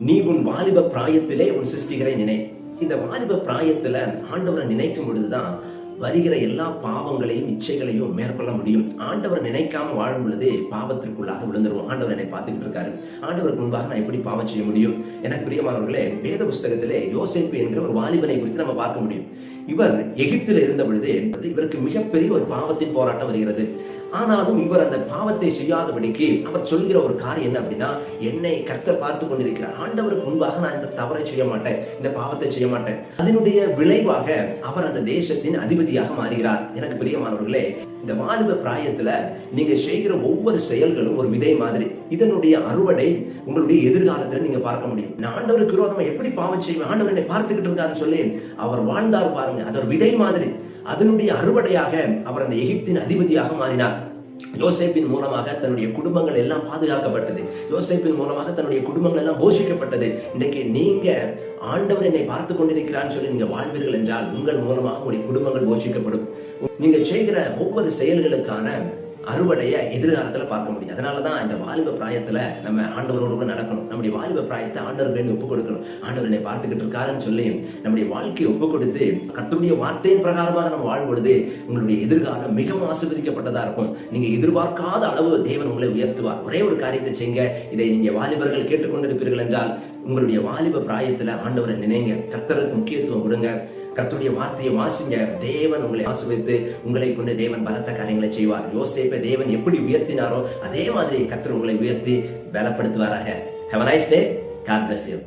நீ உன் வாலிப பிராயத்திலே உன் சிருஷ்டிகரை நினை. இந்த வாலிப பிராயத்துல ஆண்டவரை நினைக்கும் பொழுதுதான் வருகிற எல்லா பாவங்களையும் இச்சைகளையும் மேற்கொள்ள முடியும். ஆண்டவர் நினைக்காம வாழும் பொழுது பாவத்திற்குள்ளாக விழுந்துருவோம். ஆண்டவர் என்னை பார்த்துக்கிட்டு இருக்காரு, ஆண்டவருக்கு முன்பாக நான் எப்படி பாவம் செய்ய முடியும்? எனக்கு பிரியமானவர்களே, வேத புஸ்தகத்திலே யோசேப்பு என்கிற ஒரு வாலிபனை குறித்து நம்ம பார்க்க முடியும். இவர் எகிப்தில் இருந்த பொழுது இவருக்கு மிகப்பெரிய ஒரு பாவத்தின் போராட்டம் வருகிறது. ஆனாலும் இவர் அந்த பாவத்தை செய்யாதபடிக்கு அவர் சொல்கிற ஒரு காரியம் என்ன அப்படின்னா, என்னை கர்த்தர் பார்த்து கொண்டிருக்கிறார், ஆண்டவருக்கு முன்பாக நான் இந்த தவறை செய்ய மாட்டேன், இந்த பாவத்தை செய்ய மாட்டேன். அதனுடைய விளைவாக அவர் அந்த தேசத்தின் அதிபதியாக மாறுகிறார். எனக்கு பிரியமானவர்களே, இந்த வாலிப பிராயத்துல நீங்க செய்கிற ஒவ்வொரு செயல்களும் ஒரு விதை மாதிரி. இதனுடைய அறுவடை உங்களுடைய எதிர்காலத்துல நீங்க பார்க்க முடியும். நான் ஆண்டவருக்கு விரோதமா எப்படி பாவம் செய்வேன், ஆண்டவர் என்னை பார்த்துக்கிட்டு இருக்காருன்னு சொல்லி அவர் வாழ்ந்தார் பாருங்க. அது ஒரு விதை மாதிரி. அதனுடைய அறுவடையாக அவர் அந்த எகிப்தின் அதிபதியாக மாறினார். யோசேப்பின் மூலமாக தன்னுடைய குடும்பங்கள் எல்லாம் பாதுகாக்கப்பட்டது. யோசேப்பின் மூலமாக தன்னுடைய குடும்பங்கள் எல்லாம் போஷிக்கப்பட்டது. இன்றைக்கு நீங்க ஆண்டவர் என்னை பார்த்து கொண்டிருக்கிறான்னு சொல்லி நீங்க வாழ்வீர்கள் என்றால் உங்கள் மூலமாக உங்களுடைய குடும்பங்கள் போஷிக்கப்படும். நீங்க செய்கிற ஒவ்வொரு செயல்களுக்கான அறுவடைய எதிர்காலத்துல பார்க்க முடியும். அதனாலதான் இந்த வாலிப பிராயத்துல நம்ம ஆண்டவரோடு நடக்கணும். நம்முடைய வாலிப பிராயத்தை ஆண்டவருக்கு ஒப்பு கொடுக்கணும். ஆண்டவர் என்னை பார்த்துக்கிட்டு இருக்காருன்னு சொல்லி நம்முடைய வாழ்க்கையை ஒப்பு கொடுத்து கர்த்தருடைய வார்த்தையின் பிரகாரமாக நம்ம வாழும் பொழுது உங்களுடைய எதிர்காலம் மிகவும் ஆசீர்வதிக்கப்பட்டதா இருக்கும். நீங்க எதிர்பார்க்காத அளவு தேவன் உங்களை உயர்த்துவார். ஒரே ஒரு காரியத்தை செய்யுங்க. இதை நீங்க வாலிபர்கள் கேட்டுக்கொண்டிருப்பீர்கள் என்றால் உங்களுடைய வாலிப பிராயத்துல ஆண்டவரை நினைங்க, கர்த்தருக்கு முக்கியத்துவம் கொடுங்க, கர்த்தருடைய வார்த்தையை வாசிங்க. தேவன் உங்களை ஆசீர்வதித்து உங்களை கொண்டு தேவன் பலத்த காரியங்களை செய்வார். யோசேப்பை தேவன் எப்படி உயர்த்தினாரோ அதே மாதிரி கர்த்தர் உங்களை உயர்த்தி பலப்படுத்துவாராக. Have a nice day. God bless you.